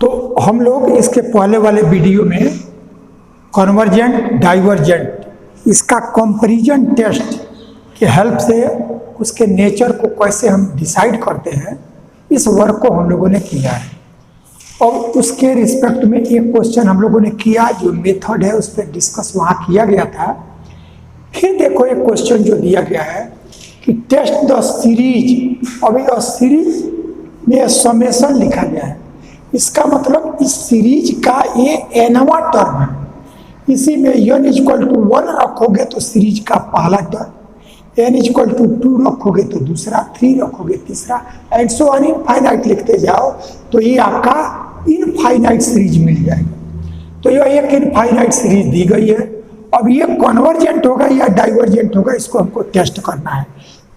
तो हम लोग इसके पहले वाले वीडियो में कन्वर्जेंट डाइवर्जेंट इसका कंपैरिजन टेस्ट के हेल्प से उसके नेचर को कैसे हम डिसाइड करते हैं, इस वर्क को हम लोगों ने किया है। और उसके रिस्पेक्ट में एक क्वेश्चन हम लोगों ने किया, जो मेथड है उस पर डिस्कस वहाँ किया गया था। फिर देखो एक क्वेश्चन जो दिया गया है कि टेस्ट द सीरीज। अभी सीरीज में समेशन लिखा गया है, इसका मतलब इस सीरीज का ये एनवा टर्म है। इसी में n इक्वल टू 1 रखोगे तो सीरीज का पहला टर्म, n इक्वल टू 2 रखोगे तो दूसरा, 3 रखोगे तीसरा, एंड सो ऑन इनफाइनाइट लिखते जाओ तो ये आपका इनफाइनाइट सीरीज मिल जाएगा। तो ये एक इनफाइनाइट सीरीज दी गई है। अब ये कन्वर्जेंट होगा या डाइवर्जेंट होगा, इसको हमको टेस्ट करना है।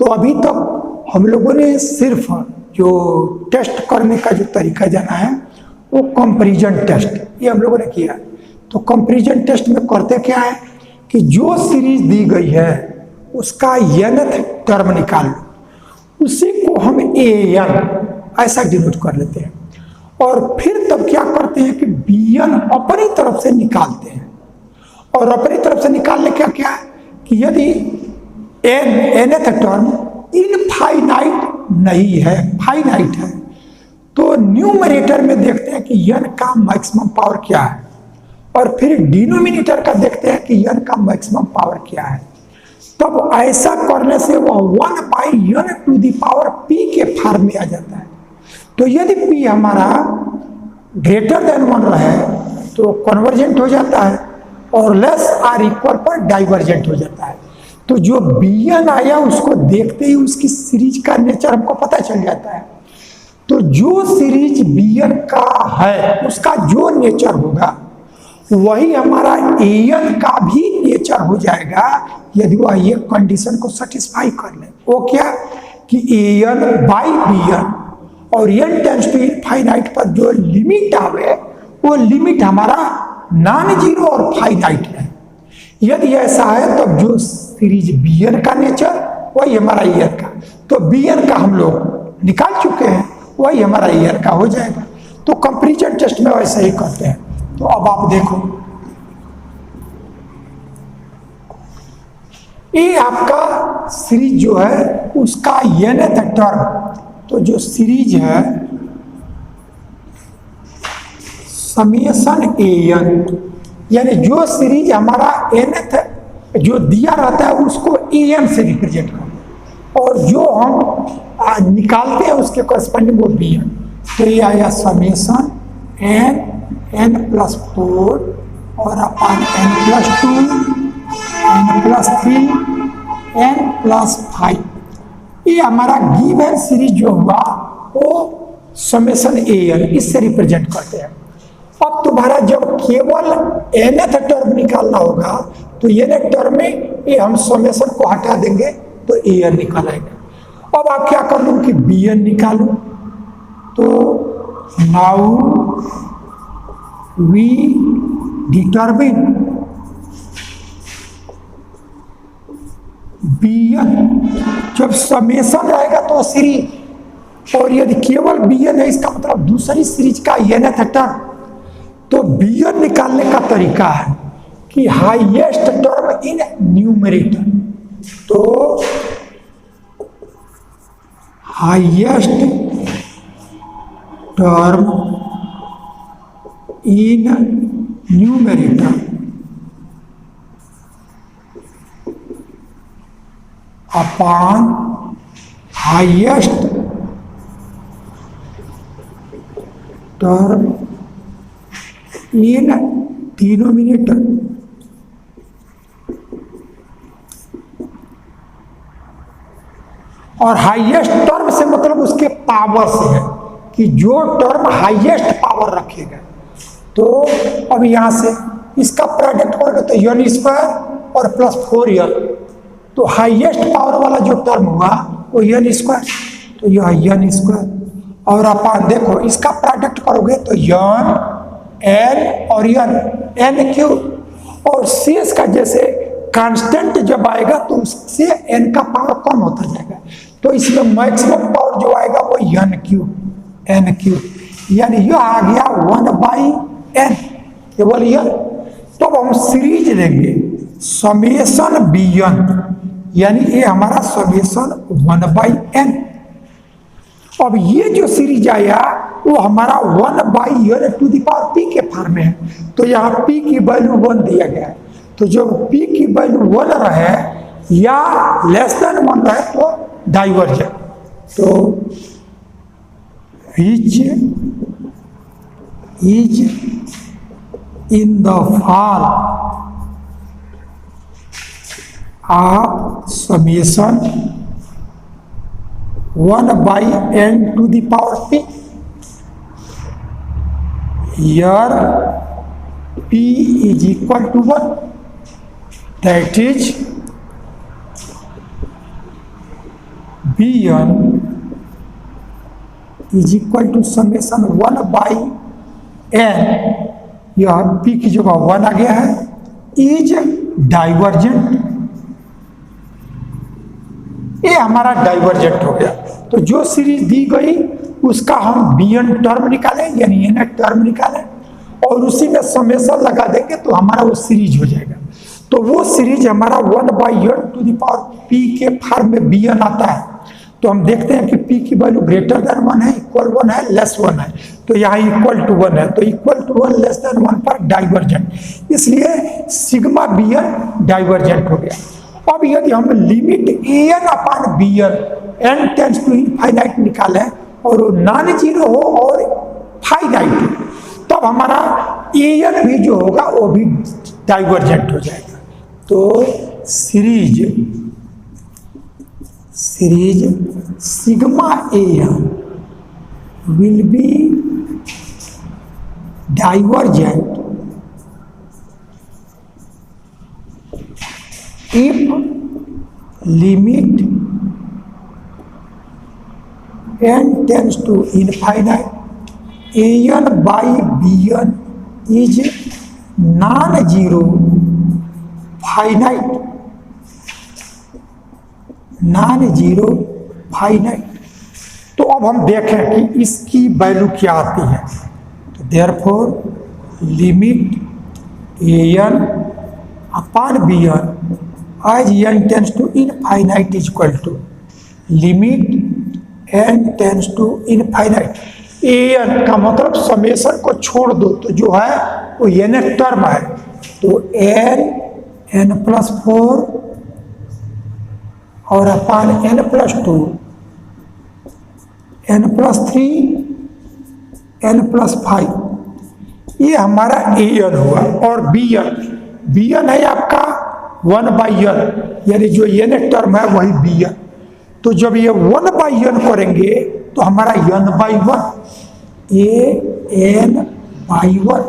तो अभी तक हम लोगों ने सिर्फ जो टेस्ट करने का जो तरीका जाना है वो कंपैरिजन टेस्ट, ये हम लोगों ने किया। तो कंपैरिजन टेस्ट में करते क्या है कि जो सीरीज दी गई है उसका nth टर्म निकाल लो, उसी को हम an ऐसा डिनोट कर लेते हैं। और फिर तब क्या करते हैं कि bn अपनी तरफ से निकालते हैं। और अपनी तरफ से निकालने का क्या है कि यदि nth टर्म इनफाइनाइट नहीं है, फाइनाइट है, तो न्यूमरेटर में देखते हैं कि n का मैक्सिमम पावर क्या है, और फिर डिनोमिनेटर का देखते हैं कि n का मैक्सिमम पावर क्या है। तब ऐसा करने से वह 1/n to the power p के फॉर्म में आ जाता है। तो यदि p हमारा ग्रेटर देन 1 रहे तो कन्वर्जेंट हो जाता है, और लेस आर इक्वल पर डाइवर्जेंट हो जाता है। तो जो bn आया उसको देखते ही उसकी सीरीज का नेचर हमको पता चल जाता है। तो जो सीरीज bn का है उसका जो नेचर होगा वही हमारा an का भी नेचर हो जाएगा, यदि वह ये कंडीशन को सेटिस्फाई कर ले। वो क्या कि an बाई bn, और n टेंड्स टू इनफाइनाइट पर जो लिमिट आवे वो लिमिट हमारा नॉन जीरो और फाइनाइट है। यदि ऐसा है तब जो सीरीज bn का नेचर वही हमारा an का, तो bn का हम लोग निकाल चुके हैं, वही हमारा an का हो जाएगा। तो कंपैरिजन टेस्ट में वैसे ही करते हैं। तो अब आप देखो, ये आपका सीरीज जो है उसका nth टर्म, तो जो सीरीज है समेशन an, यानी जो सीरीज हमारा nth जो दिया रहता है उसको an से रिप्रेजेंट करते हैं, और जो हम निकालते हैं उसके करस्पॉन्डिंग वो bn। तो ये आया समेशन n+4 और अपन n+2 n+3 n+5, ये हमारा गिवन सीरीज जो हुआ वो समेशन an इससे रिप्रेजेंट करते हैं। अब तुम्हारा जब केवल nth टर्म निकालना होगा तो nth टर्म में ये हम समेशन को हटा देंगे तो an निकाल आएगा। अब आप क्या कर लो कि bn निकालो। तो नाउ वी डिटरमिन bn, जब समेशन रहेगा तो सीरीज, और यदि केवल bn है इसका मतलब दूसरी सीरीज का nth टर्म। तो bn निकालने का तरीका है कि हाईएस्ट टर्म इन न्यूमरेटर, तो highest term in numerator upon highest term in denominator. और हाईएस्ट टर्म से मतलब उसके पावर से है कि जो टर्म हाईएस्ट पावर रखेगा। तो अब यहां से इसका प्रोडक्ट करोगे तो n स्क्वायर और +4n, तो हाईएस्ट पावर वाला जो टर्म हुआ वो n स्क्वायर, तो यह n स्क्वायर। और अपन देखो इसका प्रोडक्ट करोगे तो n n और n क्यूब, और शेष का जैसे कांस्टेंट जब आएगा तो उससे n का पावर कम होता जाएगा। तो इसमें मैक्सिमम पावर जो आएगा वो n क्यूब, यानी यह आ गया 1/n, केवल यह। तो अब हम सीरीज लेंगे समेशन bn, यानी ये हमारा समेशन 1/n। अब ये जो सीरीज आया वो हमारा 1/n⁻p के फॉर्म में है। तो यहाँ p की वैल्यू 1 दिया गया है। तो जब p की वैल्यू 1 रहे या लेस देन 1 रहे तो डाइवर्जेंट। तो which is in the form of summation 1/n⁻p, here p is equal to 1, that is bn is equal to summation 1/n, यह p की जगह 1 आ गया है, इज डाइवर्जेंट। ये हमारा डाइवर्जेंट हो गया। तो जो सीरीज दी गई उसका हम bn टर्म निकालें, यानी n टर्म निकालें और उसी में समेशन लगा देंगे तो हमारा वो सीरीज हो जाएगा। तो वो सीरीज हमारा 1/n⁻p के फॉर्म में bn आता है। तो हम देखते हैं कि p की वैल्यू ग्रेटर देन 1 है, इक्वल 1 है, लेस 1 है। तो यहाँ इक्वल टू 1 है, तो इक्वल टू 1 लेस देन 1 पर डाइवर्जेंट, इसलिए सिग्मा bn डाइवर्जेंट हो गया। अब यदि हम limit an/bn n tends to infinite निकालें और वो नॉन जीरो हो और फाइनाइट हो, तब हमारा an भी जो होगा वो भी डाइवर्जेंट हो जाएगा। तो series sigma an will be divergent if limit n tends to infinite an/bn is non-zero finite, तो अब हम देखें कि इसकी वैल्यू क्या आती है। तो therefore limit an/bn as n tends to infinite is equal to limit n tends to infinite। an का मतलब समेशन को छोड़ दो तो जो है वो n टर्म है। तो n+4 और अपान n+2 n+3 n+5, ये हमारा an हुआ। और bn है आपका 1/n, यानी जो n टर्म है वही bn। तो जब ये 1/n करेंगे तो हमारा n/1, an/1,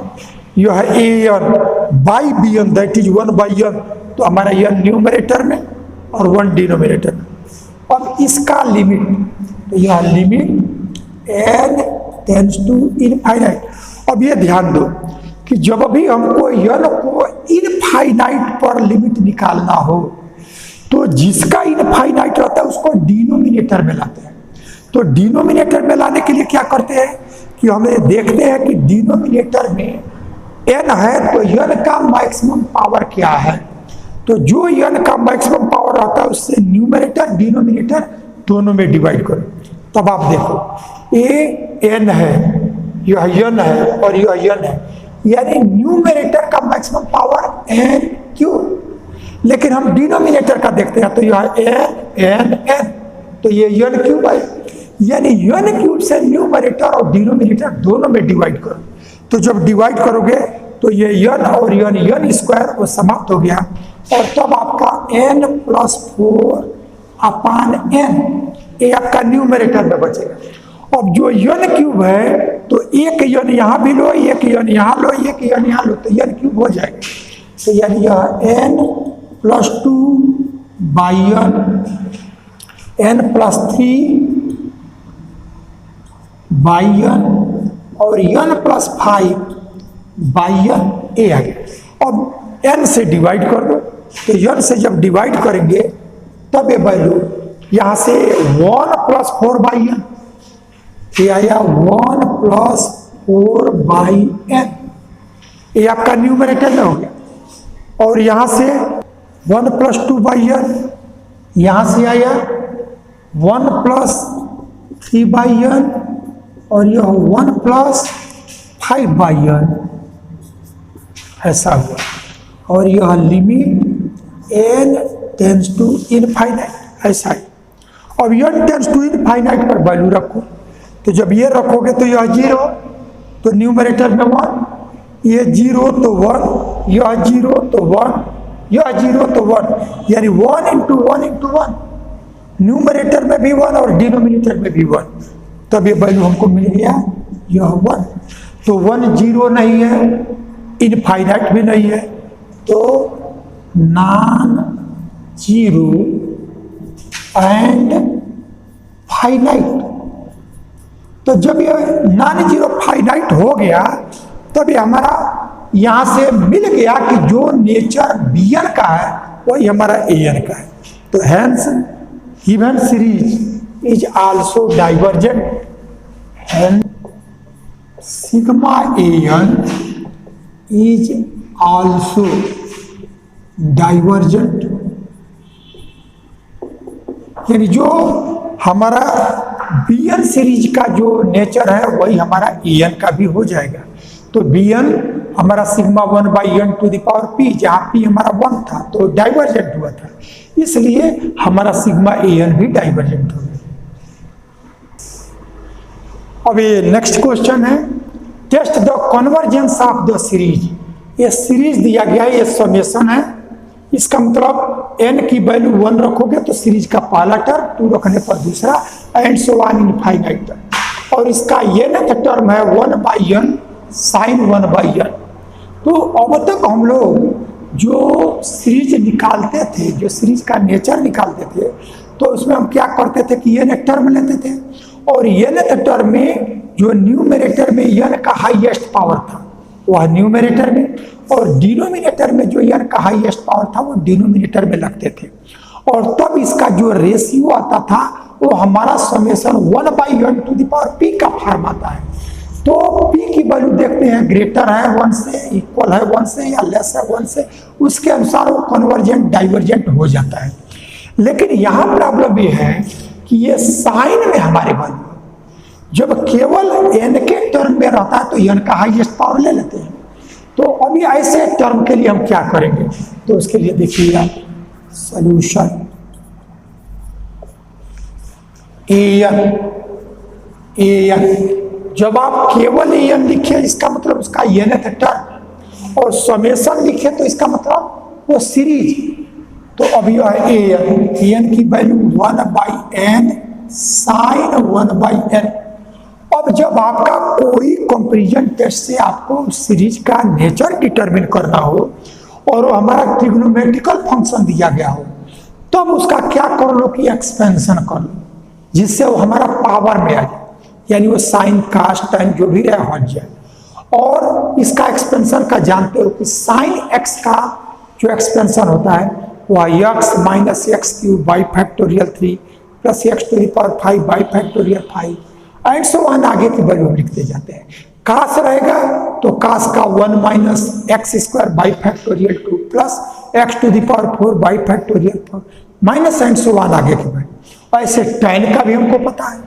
यह an/bn दैट इज 1/n। तो हमारा n न्यूमरेटर में और 1 डिनोमिनेटर में। अब इसका लिमिट, तो यह limit n tends to infinite. अब ये ध्यान दो कि जब भी हमको n को इनफाइनाइट पर लिमिट निकालना हो तो जिसका इनफाइनाइट रहता है उसको डिनोमिनेटर में लाते हैं। तो डिनोमिनेटर में लाने के लिए क्या करते हैं कि हमें देखते हैं कि डिनोमिनेटर में n है तो n का मैक्सिमम पावर क्या है। तो जो n का मैक्सिमम पावर रहता है उससे न्यूमरेटर डिनोमिनेटर दोनों में डिवाइड करो। तब आप देखो ये n है, यह n है और यह n है, यानी न्यूमरेटर का मैक्सिमम पावर n क्यूब। लेकिन हम डिनोमिनेटर का देखते हैं तो यह n, तो ये n क्यूब है, यानी n क्यूब से न्यूमरेटर और डिनोमिनेटर दोनों में डिवाइड करो। तो जब डिवाइड करोगे तो ये n और n स्क्वायर वो समाप्त हो गया और तब आपका n+4 अपान n ये आपका न्यूमरेटर में बचेगा। अब जो n क्यूब है तो एक n यहाँ भी लो, एक n यहाँ लो, एक n यहाँ लो, तो n क्यूब हो जाएगा। तो यानी यह n+2/n, n+3/n और n+5/n ये आ गया। अब n से डिवाइड कर दो, तो n से जब डिवाइड करेंगे तब ये वैल्यू यहाँ से 1+4/n, ये आया 1 प्लस 4/n, ये आपका न्यूमरेटर में हो गया। और यहां से 1 प्लस 2/n, यहां से आया 1 प्लस 3/n, और यह 1 प्लस 5/n, ऐसा हुआ। और यह limit n tends to infinite, ऐसा है। अब n टेंस टू इनफाइनाइट पर वैल्यू रखो, तो जब ये रखोगे तो यह 0, तो न्यूमरेटर में 1, ये 0 तो 1, यह 0 तो 1, यह 0 तो 1, यानी 1 इंटू 1 इंटू 1, न्यूमरेटर में भी 1 और डिनोमिनेटर में भी 1, तब ये वैल्यू हमको मिल गया यह 1। तो 1 0 नहीं है, इनफाइनाइट भी नहीं है, तो नॉन जीरो एंड फाइनाइट। तो जब ये नॉन जीरो फाइनाइट हो गया, तब ये हमारा यहां से मिल गया कि जो नेचर Bn का है वही हमारा An का है। तो hence given series is also divergent, and sigma An is also divergent, यानी जो हमारा Bn सीरीज का जो नेचर है वही हमारा An का भी हो जाएगा। तो Bn हमारा sigma 1/n to the power p, जहाँ p हमारा 1 था तो डाइवर्जेंट हुआ था, इसलिए हमारा सिग्मा An भी डाइवर्जेंट हो गया। अब ये नेक्स्ट क्वेश्चन है, test the convergence of the series. ये सीरीज दिया गया है, ये समेशन है, इसका मतलब n की वैल्यू 1 रखोगे तो सीरीज का पहला टर्म, 2 रखने पर दूसरा, एंड सो ऑन इनफाइनाइट तक। और इसका nth टर्म है 1/n sin 1/n। तो अब तक हम लोग जो सीरीज निकालते थे, जो सीरीज का नेचर निकालते थे, तो उसमें हम क्या करते थे कि n टर्म लेते थे, और nth टर्म में जो न्यूमरेटर में n का हाईएस्ट पावर था वह न्यूमरेटर में, और डिनोमिनेटर में जो n का हाईएस्ट पावर था वो डिनोमिनेटर में लगते थे। और तब इसका जो रेशियो आता था वो हमारा summation 1/n to the power p का फॉर्म आता है। तो p की वैल्यू देखते हैं, ग्रेटर है 1 से, इक्वल है 1 से, या लेस है 1 से, उसके अनुसार वो कन्वर्जेंट डाइवर्जेंट हो जाता है। लेकिन यहाँ प्रॉब्लम ये है कि ये साइन में हमारे वैल्यू जब केवल n के टर्म में रहता है तो n का हाईएस्ट पावर ले लेते हैं। तो अभी ऐसे टर्म के लिए हम क्या करेंगे, तो उसके लिए देखिएगा सॉल्यूशन। an जब आप केवल an लिखे इसका मतलब उसका nth टर्म, और समेशन लिखे तो इसका मतलब वो सीरीज। तो अभी an की वैल्यू 1/n sin 1/n। अब जब आपका कोई कंपैरिजन टेस्ट से आपको सीरीज का नेचर डिटरमिन करना हो और वो हमारा ट्रिग्नोमेट्रिकल फंक्शन दिया गया हो, तब उसका क्या कर लो कि एक्सपेंशन कर लो, जिससे वो हमारा पावर में आ जाए, यानी वो साइन कास टाइम जो भी रहे हट जाए। और इसका एक्सपेंशन का जानते हो कि साइन x का जो एक्सपेंशन होता है वह x minus x³ by factorial 3 plus x to the power 5 by factorial 5 and so on, आगे की वैल्यू हम लिखते जाते हैं। कास रहेगा तो कास का 1 minus x² by factorial 2 plus x to the power 4 by factorial 4 minus and so on, आगे की वैल्यू। ऐसे tan का भी हमको पता है।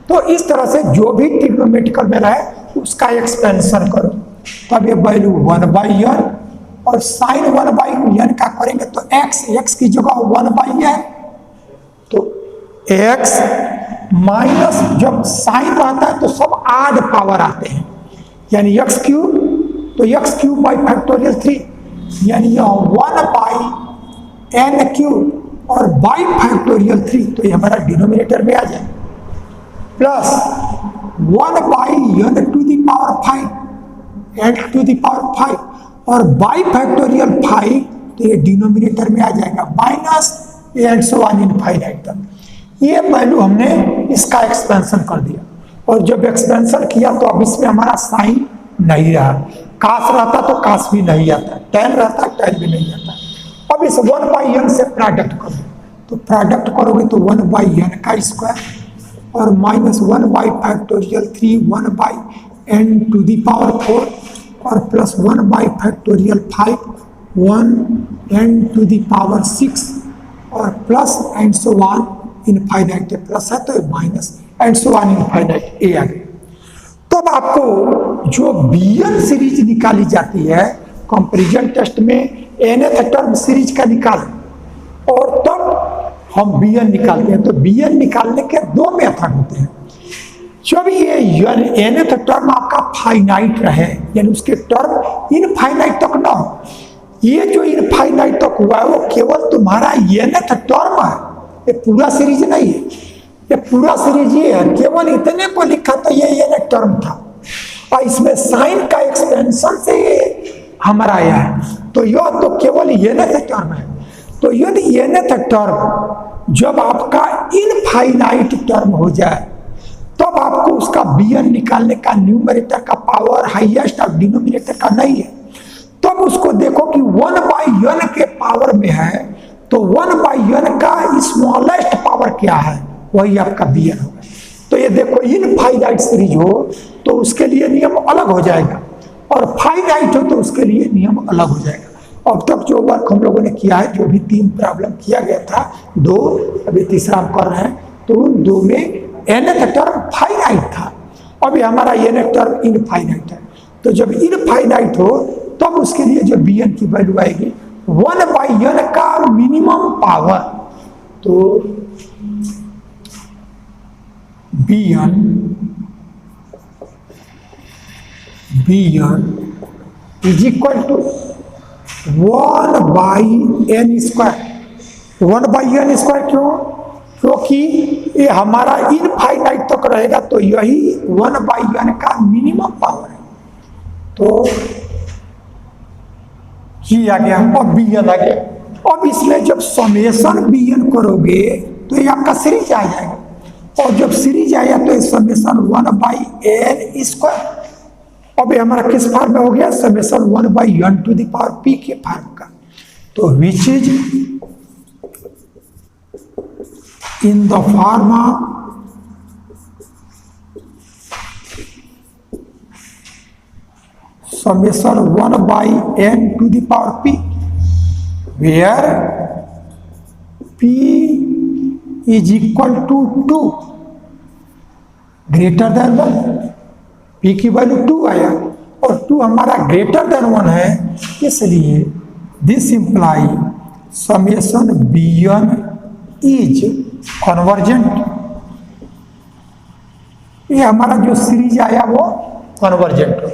तो इस तरह से जो भी ट्रिग्नोमेट्रिकल में रहे उसका एक्सपेंशन करो, तब ये वैल्यू 1/n और साइन 1/n का करेंगे तो x की जगह 1/n, तो x माइनस जब साइन रहता है तो सब आड पावर आते हैं, यानी x³ तो x³ बाई फैक्टोरियल 3, यानी यह 1/n³ और बाई फैक्टोरियल 3, तो ये हमारा डिनोमिनेटर में आ जाए, plus 1/n to the power 5 n to the power 5 और बाई फैक्टोरियल 5, तो ये डिनोमिनेटर में आ जाएगा, minus and so on infinite तक। ये वैल्यू हमने इसका एक्सपेंशन कर दिया, और जब एक्सपेंशन किया तो अब इसमें हमारा साइन नहीं रहा, कास रहता तो कास भी नहीं आता, tan रहता tan भी नहीं आता। अब इस 1/n से प्रोडक्ट करो, तो प्रोडक्ट करोगे तो 1/n का स्क्वायर और -1/3 1/n⁴ और +1/5 1n⁴ और plus and so on infinite है, प्लस है तो minus and so on infinite ए आ गया। तब आपको जो बीएन सीरीज निकाली जाती है कंपैरिजन टेस्ट में nth टर्म सीरीज का निकाल और तब हम बीएन निकालते हैं। तो बीएन निकालने के दो मेथड होते हैं। जब ये nth टर्म आपका फाइनाइट रहे, यानी उसके टर्म इनफाइनाइट तक ना हो, ये जो इनफाइनाइट तक हुआ है वो केवल तुम्हारा nth टर्म है, ये पूरा सीरीज नहीं है। ये पूरा सीरीज ये है, केवल इतने को लिखा तो ये nth टर्म था और इसमें साइन का एक्सपेंशन से ये हमारा आया है, तो यह तो केवल nth टर्म है। तो यदि nth टर्म जब आपका इनफाइनाइट टर्म हो जाए तब आपको उसका बीएन निकालने का न्यूमरेटर का पावर हाईएस्ट और डिनोमिनेटर का नहीं है। तब उसको देखो कि 1/n के पावर में है, तो 1/n का स्मॉलेस्ट पावर क्या है, वही आपका बीएन होगा। तो ये देखो इनफाइनाइट सीरीज हो तो उसके लिए नियम अलग हो जाएगा और फाइनाइट हो तो उसके लिए नियम अलग हो जाएगा। अब तक जो वर्क हम लोगों ने किया है, जो भी 3 प्रॉब्लम किया गया था, 2 अभी तीसरा हम कर रहे हैं, तो उन 2 में nth टर्म फाइनाइट था, अभी हमारा nth टर्म इनफाइनाइट है। तो जब इनफाइनाइट हो तब उसके लिए जो बीएन की वैल्यू आएगी 1/n का मिनिमम पावर, तो B N is equal to 1/n²। 1/n² क्यों? क्योंकि ये हमारा इनफाइनाइट तक रहेगा, तो यही 1/n का मिनिमम पावर है। तो ये आ गया, अब बीएन आ गया। अब इसमें जब समेशन बीएन करोगे तो ये आपका सीरीज आ जाएगा, और जब सीरीज आया तो ये समेशन 1/n²। अब ये हमारा किस फॉर्म में हो गया? समेशन 1/n⁴ के फॉर्म का। तो which is in the form of summation 1/n⁴ where p is equal to 2 greater than 1। p की वैल्यू 2 आया और 2 हमारा ग्रेटर देन 1 है, इसलिए this imply summation B N is convergent. ये हमारा जो सीरीज आया वो कन्वर्जेंट हो।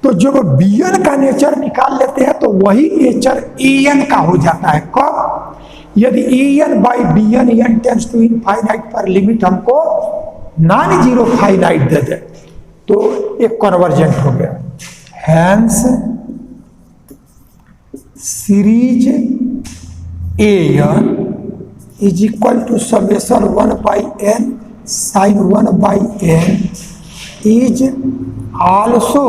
तो जब बीएन का नेचर निकाल लेते हैं तो वही नेचर एन का हो जाता है। कब? यदि an/bn n tends to infinite पर लिमिट हमको नॉन जीरो फाइनाइट दे दे तो एक कन्वर्जेंट हो गया। Hence series an is equal to summation 1/n sin 1/n is also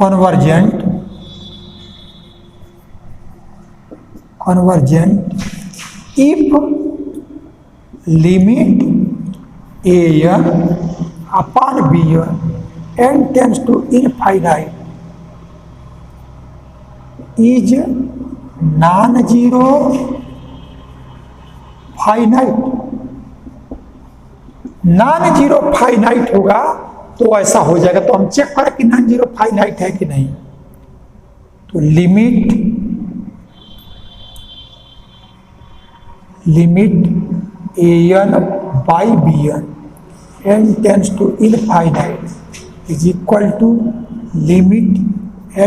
convergent if limit an upon bn n tends to infinite is non-zero finite। non-zero finite होगा तो ऐसा हो जाएगा। तो हम चेक करें कि नॉन जीरो फाइनाइट है कि नहीं। तो limit an/bn n tends to infinite is equal to limit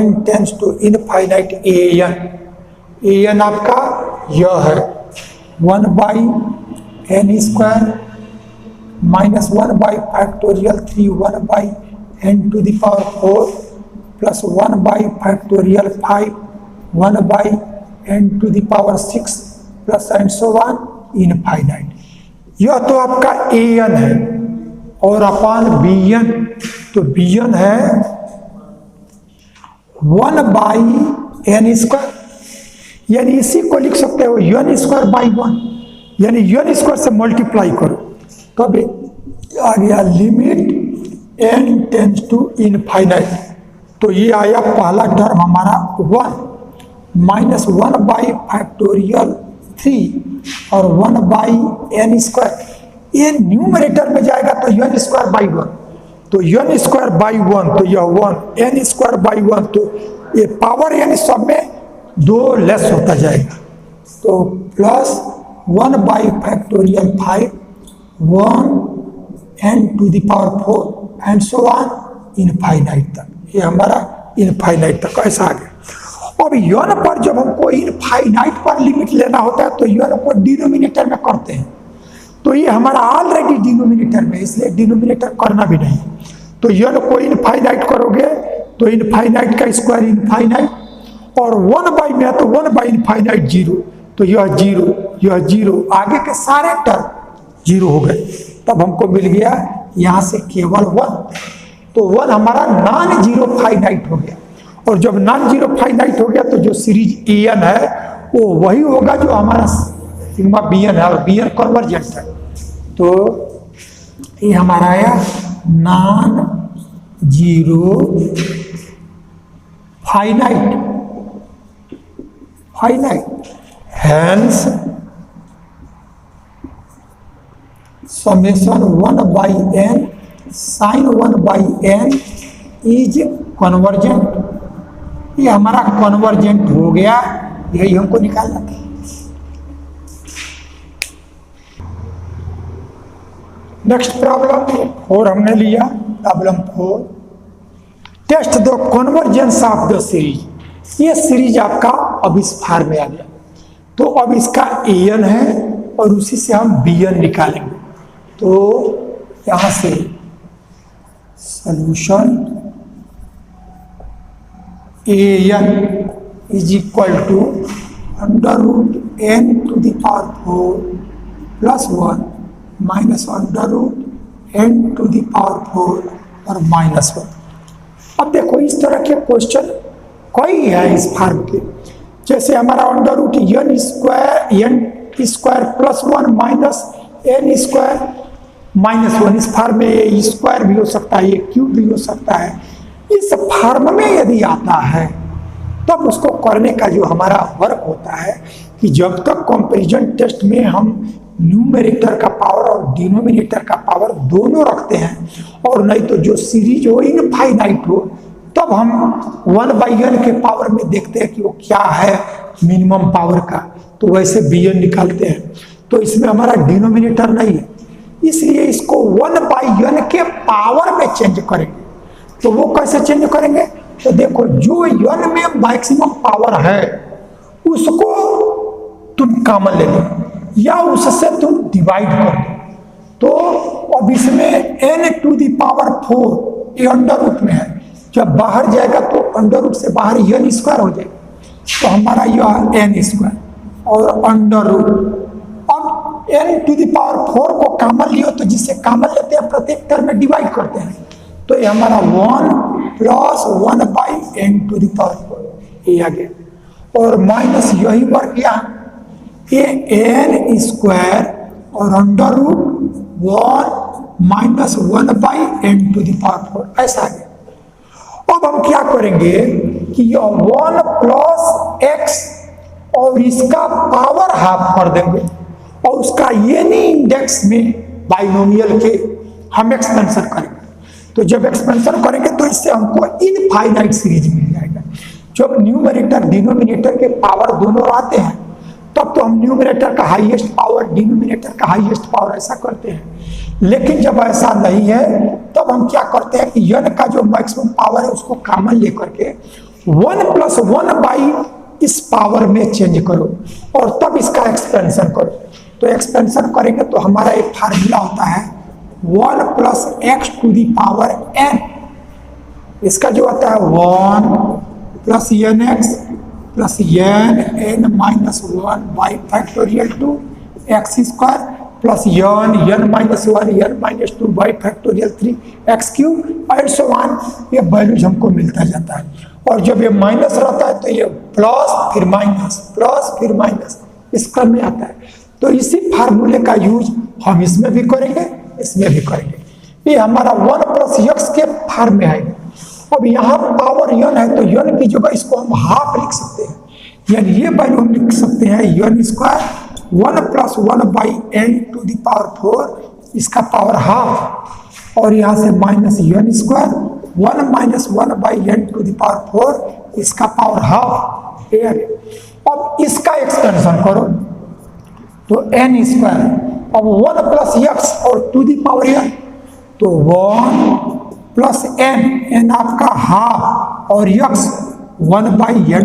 n tends to infinite an आपका यह है 1/n² -1/3 1/n⁴ plus 1/5 1/n⁶ plus and so on infinite. यह तो आपका an है और अपान bn, तो bn है 1/n², यानी इसी को लिख सकते हो n² by 1। यानी n स्क्वायर से मल्टीप्लाई करो तब आ गया limit n tends to infinite. तो ये आया पहला टर्म हमारा 1 माइनस 1 बाई फैक्टोरियल 3 और 1 बाई n स्क्वायर। ये न्यूमरेटर में जाएगा तो n स्क्वायर बाई 1, तो n स्क्वायर बाई 1 तो यह 1, n स्क्वायर बाई 1 तो ये पावर यानी सब में 2 लेस होता जाएगा। तो plus 1 by factorial 5 1 n to the power 4 and so on infinite तक। ये हमारा इनफाइनाइट तक ऐसा आ गया। अब n पर जब हमको इनफाइनाइट पर लिमिट लेना होता है तो n को डिनोमिनेटर में करते हैं, तो ये हमारा ऑलरेडी डिनोमिनेटर में, इसलिए डिनोमिनेटर करना भी नहीं। तो n को इनफाइनाइट करोगे तो इनफाइनाइट का स्क्वायर इनफाइनाइट, और 1 बाई में तो 1 बाई इनफाइनाइट 0, तो यह 0 यह 0, आगे के सारे टर्म 0 हो गए। तब हमको मिल गया यहाँ से केवल 1, तो 1 हमारा नॉन जीरो फाइनाइट हो गया। और जब नॉन जीरो फाइनाइट हो गया तो जो सीरीज an है वो वही होगा जो हमारा सिग्मा bn है, और bn कन्वर्जेंट है। तो ये हमारा आया non zero finite hence summation 1 by n sine 1 by n is convergent. ये हमारा कन्वर्जेंट हो गया, यही हमको निकालना था। नेक्स्ट प्रॉब्लम 4 हमने लिया। Problem 4, test the convergence of the series. ये सीरीज आपका अब इस फार्म में आ गया, तो अब इसका an है और उसी से हम bn निकालेंगे। तो यहां से solution an is equal to under root n to the power 4 plus 1 minus under root n to the power 4 और माइनस 1। अब देखो इस तरह के क्वेश्चन कई है इस फार्म के, जैसे हमारा under root n square plus 1 minus n square minus 1। इस फार्म में ये स्क्वायर भी हो सकता है, ये क्यूब भी हो सकता है। इस फार्म में यदि आता है तब उसको करने का जो हमारा वर्क होता है कि जब तक कंपैरिजन टेस्ट में हम न्यूमरेटर का पावर और डिनोमिनेटर का पावर दोनों रखते हैं, और नहीं तो जो सीरीज हो इनफाइनाइट हो, तब हम 1 बाई n के पावर में देखते हैं कि वो क्या है मिनिमम पावर का, तो वैसे bn निकालते हैं। तो इसमें हमारा डिनोमिनेटर नहीं है, इसलिए इसको 1 बाई n के पावर में चेंज करेंगे। तो वो कैसे चेंज करेंगे? तो देखो जो n में मैक्सिमम पावर है उसको तुम कॉमन ले लो या उससे तुम डिवाइड कर दो। तो अब इसमें n टू द पावर 4 ये अंडर रूट में है, जब बाहर जाएगा तो अंडर रूट से बाहर n स्क्वायर हो जाएगा, तो हमारा यह n स्क्वायर और अंडर रूट। अब n टू द पावर 4 को कॉमन लियो तो जिससे कॉमन लेते हैं प्रत्येक टर्म में डिवाइड करते हैं, तो ये हमारा 1 plus 1 by n to the power 4 ये आ गया। और माइनस यही वर्क यहाँ ये n स्क्वायर और under root 1 minus 1 by n to the power 4 ऐसा आ गया। अब हम क्या करेंगे कि यह 1 प्लस x और इसका पावर हाफ कर देंगे और उसका एनी इंडेक्स में बाइनोमियल के हम एक्सपेंशन करेंगे। तो जब एक्सपेंशन करेंगे तो इससे हमको इनफाइनाइट सीरीज मिल जाएगा। जब न्यूमरेटर डिनोमिनेटर के पावर दोनों आते हैं तब तो हम न्यूमरेटर का हाईएस्ट पावर डिनोमिनेटर का हाईएस्ट पावर ऐसा करते हैं। लेकिन जब ऐसा नहीं है तब हम क्या करते हैं कि n का जो मैक्सिमम पावर है उसको कॉमन लेकर के 1 प्लस 1 बाई इस पावर में चेंज करो और तब इसका एक्सपेंशन करो। तो एक्सपेंशन करेंगे तो हमारा एक फार्मूला होता है 1 plus X to the power n। इसका जो आता है 1 plus N X plus n minus 1 by factorial 2 X square plus n minus 1 n minus 2 by factorial 3 X cube and so on. ये वैल्यूज हमको मिलता जाता है। और जब ये माइनस रहता है तो ये प्लस फिर माइनस इस क्रम में आता है। तो इसी फार्मूले का यूज हम इसमें भी करेंगे, इसमें भी करेंगे। ये हमारा 1 + x के फॉर्म में आएगा। अब यहाँ पावर n है तो n की जगह इसको हम हाफ लिख सकते हैं, यानी ये वैल्यू हम लिख सकते हैं n स्क्वायर 1 + 1/n⁴, इसका पावर हाफ, और यहाँ से माइनस n स्क्वायर 1 - 1/n⁴, इसका पावर हाफ। अब इसका एक्सपेंशन करो तो n स्क्वायर, अब 1 + x और टू दी पावर n, तो 1 + n आपका हाफ, और x 1/n⁴,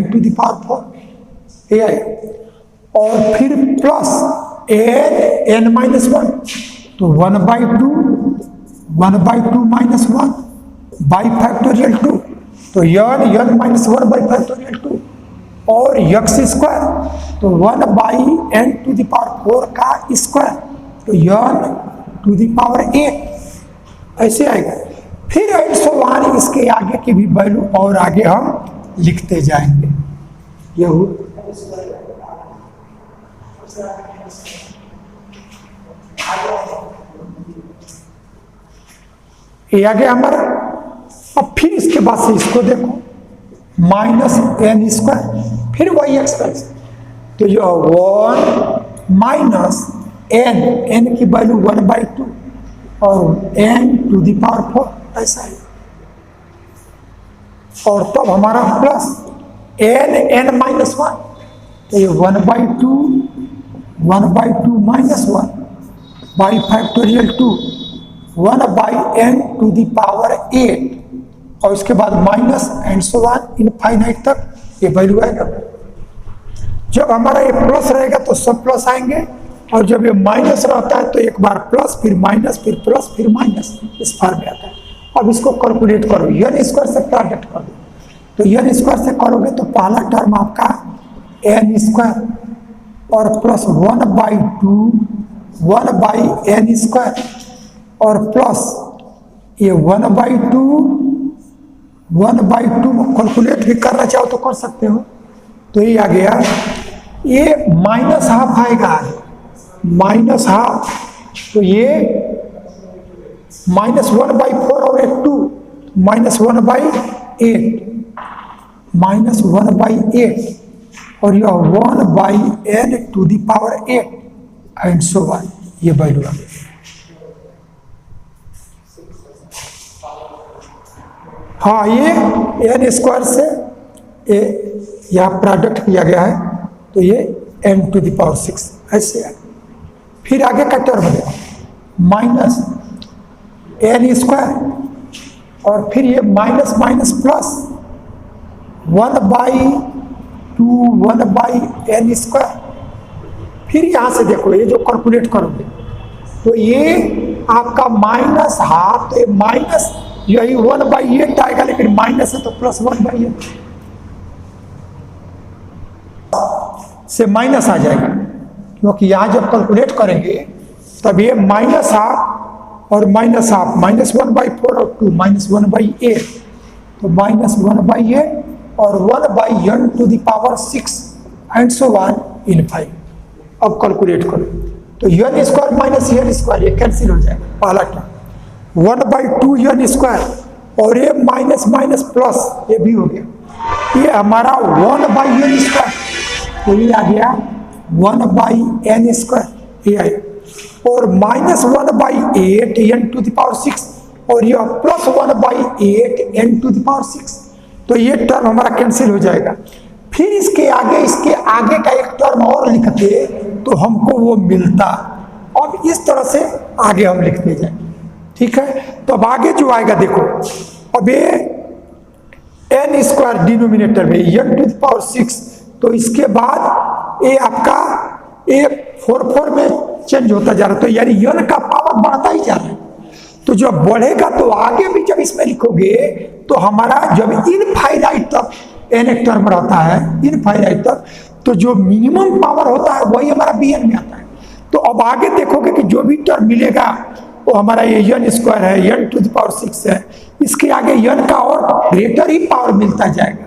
और फिर प्लस n - 1, तो 1/2 - 1 बाई फैक्टोरियल 2, तो n - 1/2, और x स्क्वायर, तो 1/n⁴ का स्क्वायर, तो n⁴, ऐसे आएगा। फिर इसके आगे की भी वैल्यू और आगे हम लिखते जाएंगे। ये आगे हमारा। अब फिर इसके बाद से इसको देखो -n², फिर वही एक्सपेंशन, तो ये 1 - n की वैल्यू 1/2 और n⁴, ऐसा है। और तब हमारा प्लस n - 1, तो ये 1/2 -1 बाई फैक्टोरियल 2 1/n⁸, और इसके बाद minus and so on infinite तक ये वैल्यू आएगा। जब हमारा ये प्लस रहेगा तो सब प्लस आएंगे, और जब ये माइनस रहता है तो एक बार प्लस, फिर माइनस, फिर प्लस, फिर माइनस, इस फॉर्म में आता है। अब इसको कैलकुलेट करो, n² से प्रोडक्ट कर दो, तो n² से करोगे तो पहला टर्म आपका n² और प्लस 1/2 1/n², और प्लस ये 1/2 कैलकुलेट भी करना चाहो तो कर सकते हो। तो ये आ गया, ये माइनस हाफ आएगा, माइनस हाफ, तो ये -1/4 और एक 2, -1/8 और यह 1/n⁸ एंड सो ऑन, ये वैल्यू आ गया। हाँ, ये n² से यहाँ प्रोडक्ट किया गया है, तो ये n⁶ ऐसे है। फिर आगे का टर्म है -n², और फिर ये माइनस माइनस प्लस 1/2 1/n²। फिर यहाँ से देखो, ये जो कैलकुलेट करोगे तो ये आपका माइनस हाफ, तो ये माइनस यही 1/8 आएगा, लेकिन माइनस है तो प्लस 1/8 से माइनस आ जाएगा, क्योंकि यहाँ जब कैलकुलेट करेंगे तब ये माइनस हाफ और माइनस हाफ, -1/4 और 2 -1/8, तो -1/8 और 1/n⁶ and so on infinite. अब कैलकुलेट करो तो n² - n², ये कैंसिल हो जाएगा, पहला टर्म 1/2 n², और ये माइनस माइनस प्लस, ये भी हो गया, ये हमारा 1/n², तो ये आ गया 1/n², ये आया, और -1/8 n⁶, और यह प्लस 1/8 n⁶, तो ये टर्म हमारा कैंसिल हो जाएगा। फिर इसके आगे का एक टर्म और लिखते तो हमको वो मिलता। अब इस तरह से आगे हम लिखते जाएंगे, ठीक है। तो अब आगे जो आएगा देखो, अब ये n² डिनोमिनेटर में n⁶, तो इसके बाद ये आपका 4 में चेंज होता जा रहा है, तो यानी n का पावर बढ़ता ही जा रहा है। तो जब बढ़ेगा तो आगे भी जब इसमें लिखोगे तो हमारा जब इनफाइनाइट तक n एक टर्म रहता है, इनफाइनाइट तक, तो जो मिनिमम पावर होता है वही हमारा bn में आता है। तो अब आगे देखोगे कि जो भी टर्म मिलेगा वो हमारा ये n² है, n⁶ है, इसके आगे n का और ग्रेटर ही पावर मिलता जाएगा।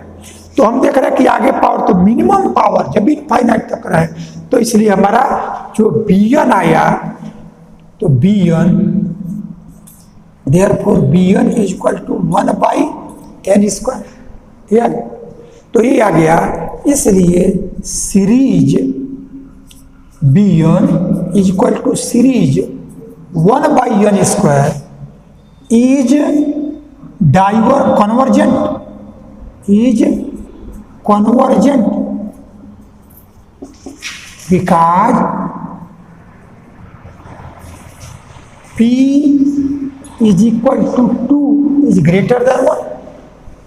तो हम देख रहे हैं कि आगे पावर, तो मिनिमम पावर जब इनफाइनाइट तक रहे तो इसलिए हमारा जो bn आया, तो bn therefore bn is equal to 1/n square, ये आ गया। तो ये आ गया, इसलिए series bn is equal to series 1/n square is convergent because p is equal to 2 is greater than 1।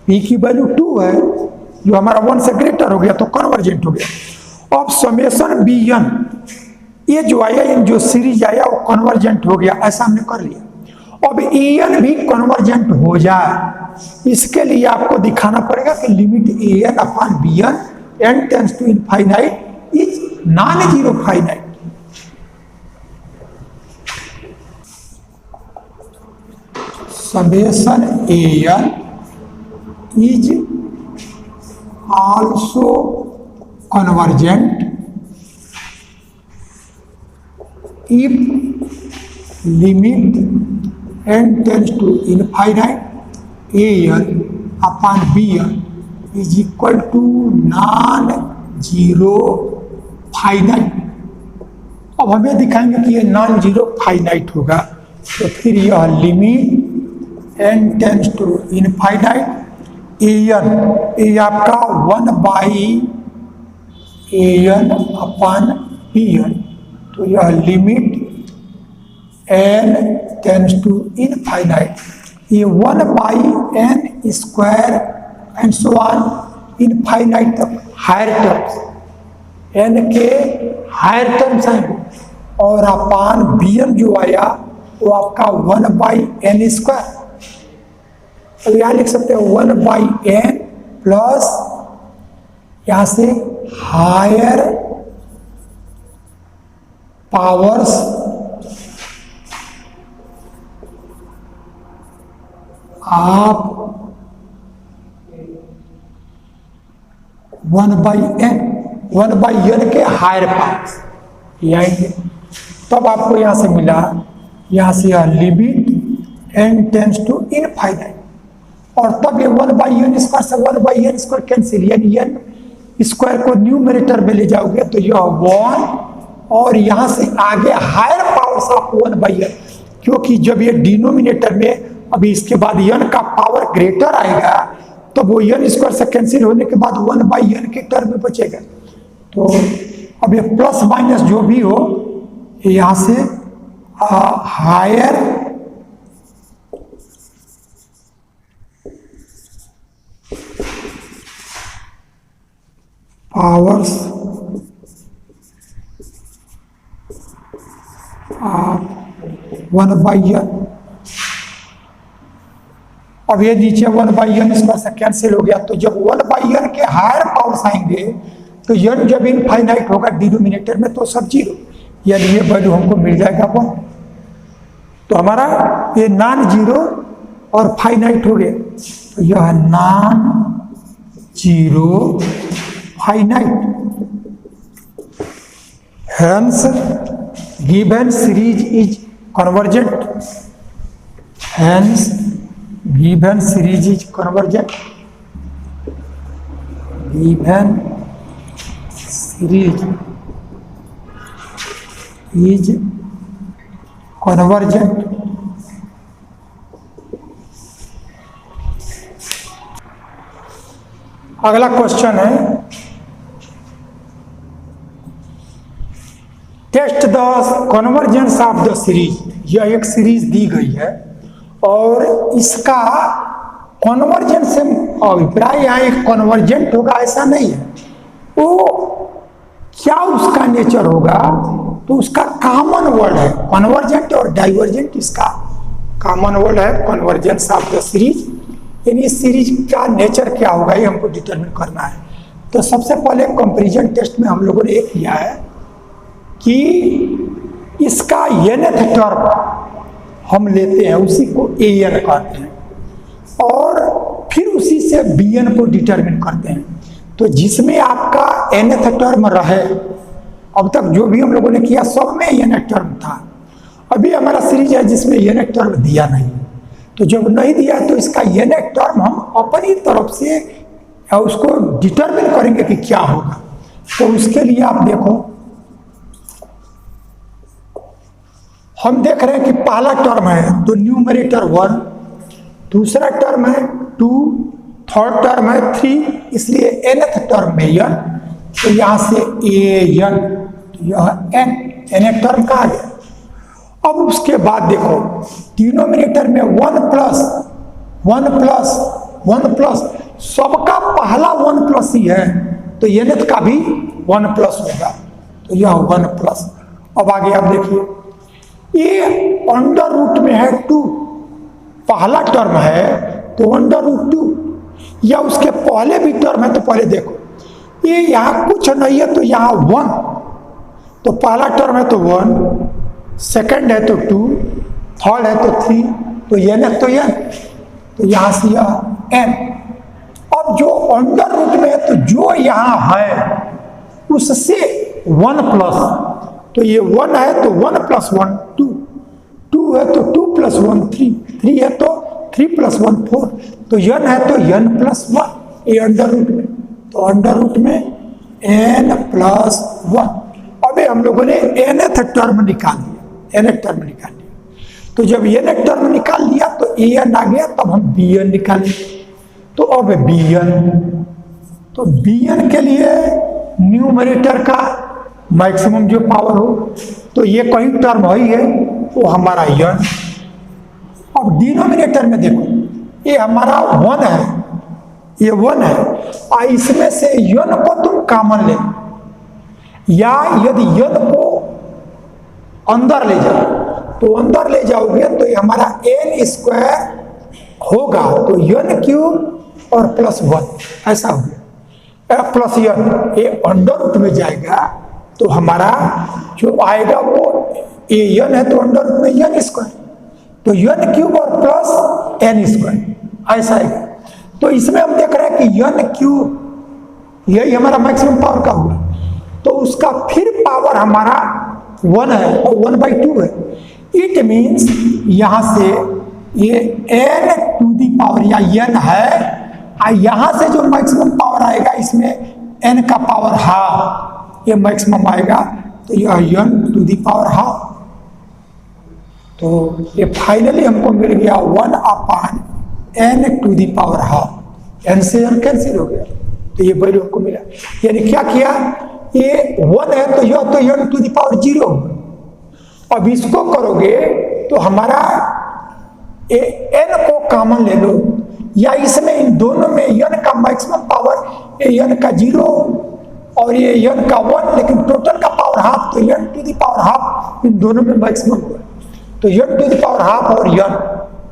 p की वैल्यू 2 है, जो हमारा 1 से ग्रेटर हो गया तो कन्वर्जेंट हो गया। अब समेशन bn, ये जो आया, जो सीरीज आया वो कन्वर्जेंट हो गया, ऐसा हमने कर लिया। अब an भी कन्वर्जेंट हो जाए, इसके लिए आपको दिखाना पड़ेगा कि limit an upon bn n tends to infinite is non zero finite. Summation an is also convergent if limit n tends to infinite an upon bn is equal to non-zero finite। अब हमें दिखाएंगे कि ये non zero finite होगा, तो फिर यह limit n tends to infinite an, ये आपका 1/an अपॉन bn, तो यह limit n tends to infinite, ये 1/n square and so on infinite तक हायर टर्म्स, n के हायर टर्म्स आएंगे, और अपान bn जो आया वो आपका 1/n स्क्वायर। अब यहाँ लिख सकते हैं 1/n प्लस यहाँ से हायर पावर्स आप 1/n के हायर पावर्स आएंगे, तब आपको यहां से मिला, यहां से यह limit n tends to infinite, और तब ये 1/n स्क्वायर से 1/n स्क्वायर कैंसिल, यानी n स्क्वायर को न्यूमरेटर में ले जाओगे तो यह 1, और यहां से आगे हायर पावर्स ऑफ 1/n, क्योंकि जब ये डिनोमिनेटर में अभी इसके बाद n का पावर ग्रेटर आएगा, तो वो n स्क्वायर से कैंसिल होने के बाद 1/n के टर्म में बचेगा। तो अब ये प्लस माइनस जो भी हो, यहां से हायर पावर्स ऑफ 1/n, अब ये नीचे 1/n स्क्वायर से कैंसिल हो गया, तो जब 1/n के हायर पावर्स आएंगे तो n जब इनफाइनाइट होगा डिनोमिनेटर में तो सब जीरो, यानी ये वैल्यू हमको मिल जाएगा 1। तो हमारा ये नॉन जीरो और फाइनाइट हो गया, तो यह non zero finite, hence given series is convergent, hence given series is convergent, given series is convergent। अगला क्वेश्चन है, test the convergence of the series. यह एक सीरीज दी गई है और इसका कन्वर्जेंस से अभिप्राय यहाँ एक कन्वर्जेंट होगा ऐसा नहीं है, वो क्या उसका नेचर होगा, तो उसका कॉमन वर्ड है कन्वर्जेंट और डाइवर्जेंट, इसका कॉमन वर्ड है कन्वर्जेंस ऑफ द सीरीज, यानी इस सीरीज का नेचर क्या होगा ये हमको डिटरमिन करना है। तो सबसे पहले कंपैरिजन टेस्ट में हम लोगों ने एक किया है कि इसका nth टर्म हम लेते हैं, उसी को an कहते हैं, और फिर उसी से bn को डिटरमिन करते हैं। तो जिसमें आपका nth टर्म रहे अब तक जो भी हम लोगों ने किया सब में एन टर्म था। अभी हमारा सीरीज है जिसमें एन टर्म दिया नहीं, तो जब नहीं दिया तो इसका एन टर्म हम अपनी तरफ से उसको डिटरमिन करेंगे कि क्या होगा। तो उसके लिए आप देखो, हम देख रहे हैं कि पहला टर्म है तो न्यूमरेटर 1, दूसरा टर्म है 2, थर्ड टर्म है 3, इसलिए nth टर्म में n, तो यहां से an, तो यह n टर्म का आ गया। अब उसके बाद देखो डिनोमिनेटर में 1 प्लस 1 प्लस 1 प्लस, सबका पहला 1 प्लस ही है, तो nth का भी 1 प्लस होगा, तो यह 1 प्लस। अब आगे आप देखिए, ये अंडर रूट में है 2, पहला टर्म है तो अंडर रूट 2, या उसके पहले भी टर्म है तो पहले देखो, ये यहाँ कुछ नहीं है तो यहाँ 1, तो पहला टर्म है तो 1, सेकंड है तो 2, थर्ड है तो 3, तो n है तो n, तो यहाँ से यह n। अब जो अंडर रूट में है तो जो यहाँ है उससे 1 प्लस, तो ये 1 है तो 1 प्लस 1 2, 2 है तो 2 प्लस 1 3, 3 है तो 3 प्लस 1 4, तो n है तो n प्लस 1, ये अंडर रूट में, तो अंडर रूट में n प्लस 1। अभी हम लोगों ने nth टर्म निकाल दिया, nth टर्म निकाल दिया, तो जब nth टर्म निकाल लिया तो an आ गया, तब हम bn निकालें, तो अब bn, तो bn के लिए न्यूमरेटर का मैक्सिमम जो पावर हो, तो ये कहीं टर्म ही है वो हमारा n। अब डिनोमिनेटर में देखो, ये हमारा 1 है, ये 1 है, और इसमें से n को तुम कॉमन ले, या यदि n को अंदर ले जाओ, तो अंदर ले जाओगे तो ये हमारा n स्क्वायर होगा, तो n क्यूब और प्लस 1 ऐसा हो गया, प्लस n, ये अंडर रूट में जाएगा तो हमारा जो आएगा वो ये n है तो अंडर रूट में n स्क्वायर, तो n क्यूब और प्लस n स्क्वायर ऐसा आएगा। तो इसमें हम देख रहे हैं कि n क्यूब यही हमारा मैक्सिमम पावर का हुआ, तो उसका फिर पावर हमारा 1 है और 1/2 है। इट मीन्स यहां से ये n टू दी पावर या n है, यहां से जो मैक्सिमम पावर आएगा इसमें n का पावर हाफ, ये मैक्सिमम आएगा, तो यह n to the power half. तो ये फाइनली हमको मिल गया 1/n to the power half, n से n कैंसिल हो गया, तो ये वैल्यू हमको मिला। यानी क्या किया, ये 1 है तो यह तो n टू दी पावर 0 होगा। अब इसको करोगे तो हमारा n को कॉमन ले लो, या इसमें इन दोनों में n का मैक्सिमम पावर, ये n का 0 और ये n का 1, लेकिन टोटल का पावर हाफ, तो n to the power half इन दोनों में मैक्सिमम हुआ, तो n to the power half और n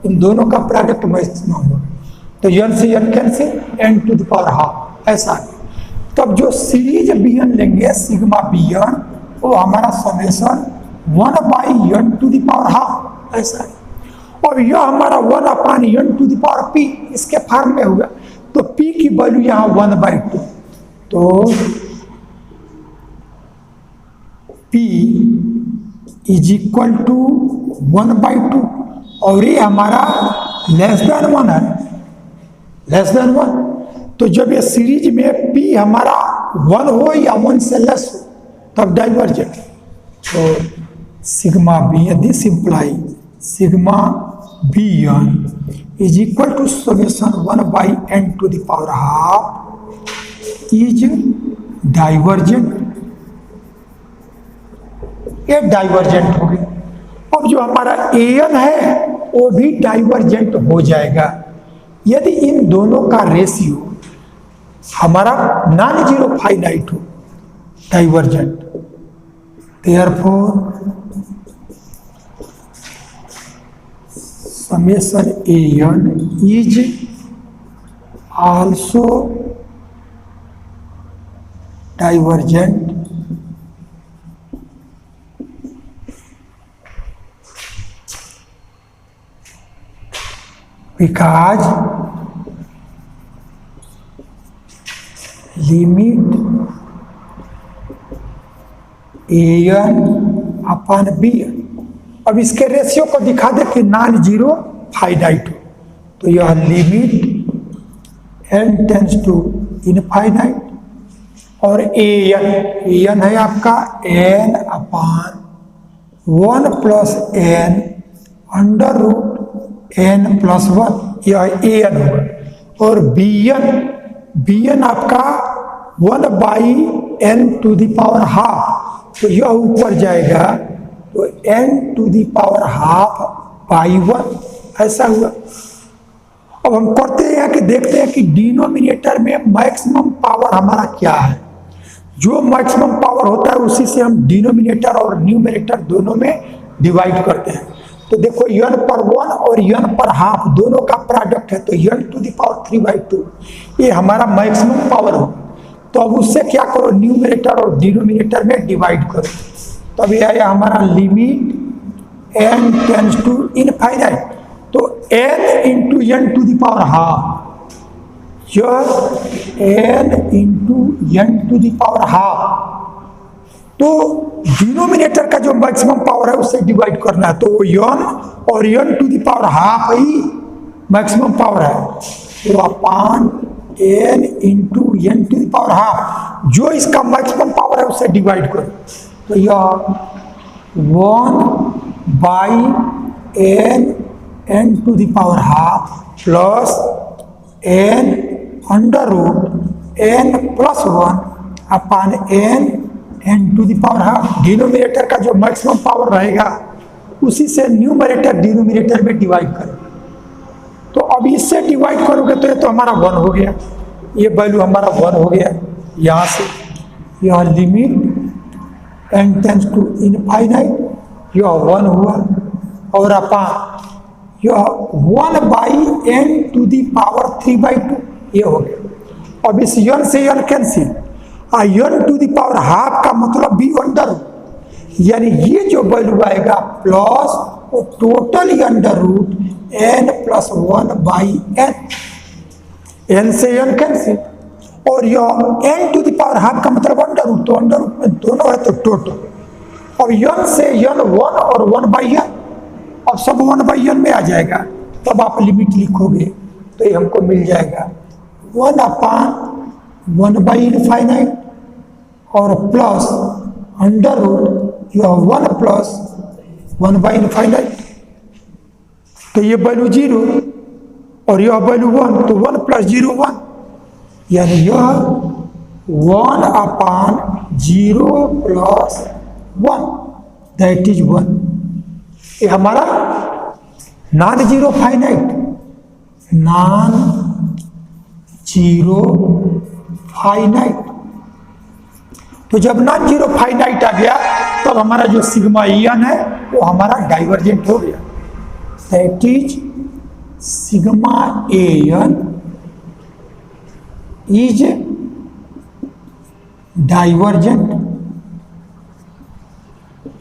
इन दोनों का प्रोडक्ट मैक्सिमम हुआ, तो n से n cancel, n to the power half ऐसा। तब जो सीरीज bn लेंगे सिग्मा bn, वो हमारा summation 1/n to the power half ऐसा है। और यह हमारा 1/n to the power p इसके फॉर्म में हुआ, तो p की वैल्यू यहाँ 1/2, तो p इज इक्वल टू 1/2, और ये हमारा लेस देन 1 है, लेस देन 1। तो जब ये सीरीज में p हमारा 1 हो या 1 से लेस हो तब डाइवर्जेंट, तो sigma B, this imply sigma bn is equal to summation 1/n to the power half is divergent, ये डाइवर्जेंट हो गया। अब जो हमारा an है वो भी डाइवर्जेंट हो जाएगा यदि इन दोनों का रेशियो हमारा नॉन जीरो फाइनाइट हो, divergent. Therefore summation an is also divergent because limit n upon b n. अब इसके रेशियो को दिखा दे कि नॉन जीरो फाइनाइट हो, तो यह limit n tends to infinite, और एन है आपका n upon 1 plus n under root n plus 1, यह एन होगा। और बी एन आपका 1 by n to the power half, तो यह ऊपर जाएगा, तो n to the power half by 1, ऐसा हुआ। अब हम करते हैं कि देखते हैं कि डिनोमिनेटर में मैक्सिमम पावर हमारा क्या है। जो मैक्सिमम पावर होता है उसी से हम डिनोमिनेटर और न्यूमरेटर दोनों में डिवाइड करते हैं। तो देखो n पर 1 और n पर हाफ दोनों का प्रोडक्ट है, तो n टू द पावर 3/2 ये हमारा मैक्सिमम पावर हो। तो अब उससे क्या करो, न्यूमरेटर और डिनोमिनेटर में डिवाइड करो। तो अब ये आया हमारा limit n tends to infinite, तो n into n to the power half, यह n into n to the power half. तो डिनोमिनेटर का जो मैक्सिमम पावर है उससे डिवाइड करना है, तो n और n to the power half ही मैक्सिमम पावर है, तो upon n into n to the power half, जो इसका मैक्सिमम पावर है उससे डिवाइड करो। तो यह 1 by n to the power half plus n under root n plus 1 upon n to the power half. Denominator का जो मैक्सिमम पावर रहेगा उसी से न्यूमरेटर डिनोमिनेटर में डिवाइड करो। तो अब इससे डिवाइड करोगे तो ये तो हमारा 1 हो गया, ये वैल्यू हमारा 1 हो गया। यहाँ से यह limit n tends to infinite, यह 1 हुआ, और अपान यह 1 by n to the power 3/2 ये हो गया। अब इस n से n cancel, n to the power half का मतलब भी अंडर रूट, यानी ये जो वैल्यू आएगा प्लस वो total under root n plus 1 by n से n कैंसिल, और यह n to the power half का मतलब अंडर रूट, तो अंडर रूट में दोनों है तो टोटल। अब n से n 1 और 1 बाई n, अब सब 1 बाई n में आ जाएगा, तब आप लिमिट लिखोगे तो ये हमको मिल जाएगा 1 अपान 1 बाई इनफाइनाइट और प्लस अंडर रूट यह 1 प्लस 1 बाई इनफाइनाइट, तो ये वैल्यू 0 और यह वैल्यू 1, तो 1 प्लस 0 1, यानी यह 1 अपान 0 प्लस 1 दैट इज 1। ये हमारा non zero finite, non zero finite. तो जब नॉन जीरो फाइनाइट आ गया तब हमारा जो सिग्मा एन है वो हमारा डाइवर्जेंट हो गया, that is sigma n is divergent,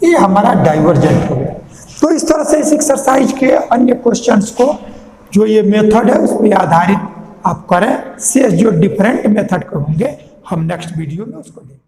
ये हमारा डाइवर्जेंट हो गया। तो इस तरह से इस एक्सरसाइज के अन्य क्वेश्चंस को जो ये मेथड है उस पर आधारित आप करें, से जो डिफरेंट मेथड के होंगे हम नेक्स्ट वीडियो में उसको देखेंगे।